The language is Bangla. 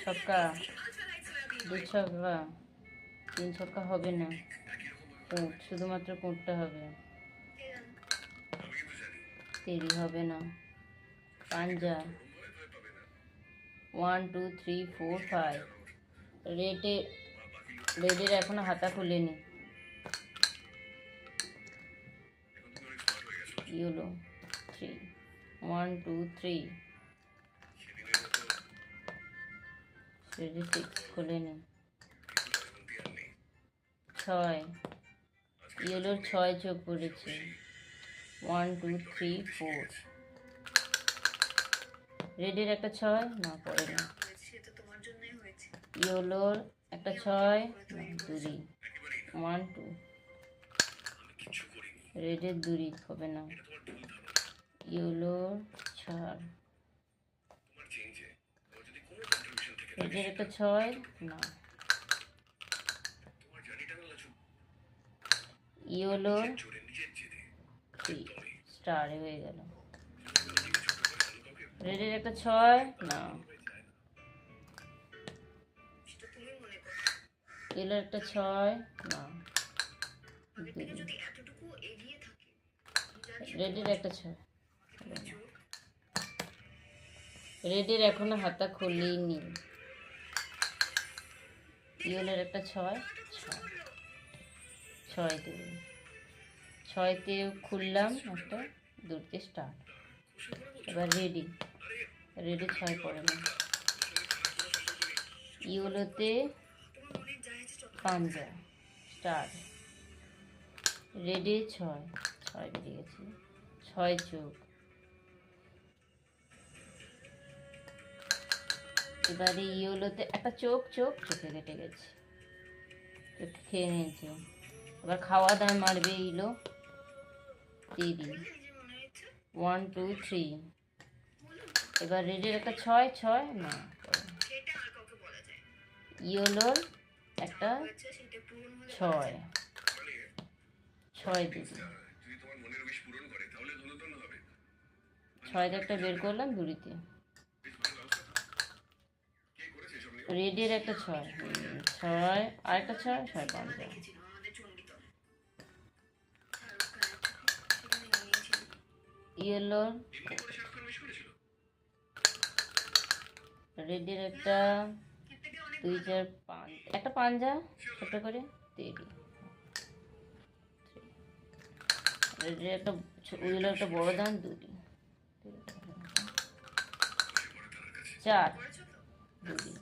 ছক্কা, দু ছক্কা, তিন ছক্কা হবে না। কোট, শুধুমাত্র কোটটা হবে। তেরি হবে না। পাঞ্জা, 1 2 3 4 5। রেডের এখনো হাতা খুলেনি। ইয়েলো 3, 1 2 3। রেডি 6 খুলেনি। 6, ইয়েলোর 6 চোখ পড়েছে। 1 2 3 4। রেডের একটা 6 না, পড়ে না। ইয়েলোর একটা 6 না, দুরি। 1 2। রেডের দুরি হবে না। ইয়েলোর 4। রেডের একটা 6 না। ইয়েলোর 3, স্টার হয়ে গেল। রেডের একটা 6 না। ইয়েলোর একটা 6 না। রেডের একটা 6। রেডের এখনো হাতা খুলিনি। ইয়েলোর একটা 6 6 দেবে। 6তে খুললাম একটা, দুটো স্টার। এবার রেডে 6 পড়ে না। ইয়েলোতে পাঞ্জা, স্টার। রেডে 6 বেরিয়ে গেছে। 6 চোখ। এবারে ইয়েলোতে একটা চোখে কেটে গেছে, খেয়ে নিয়েছে। এবার খাওয়া দাওয়া মারবে ইলো। 3, 1 2 3। এবার রেডের একটা 6 না। ইয়েলোর একটা 6 দিবি। 6 একটা বের করলাম দুড়িতে। রেডের একটা 6, আর একটা 6 পাঞ্জা। ইয়েলোর, রেডের একটা 2 4 5, একটা পাঞ্জা ছোট করে। তেরি। রেডের একটা, ইয়েলোর একটা বড় দান, দুরি। 4 দুরি।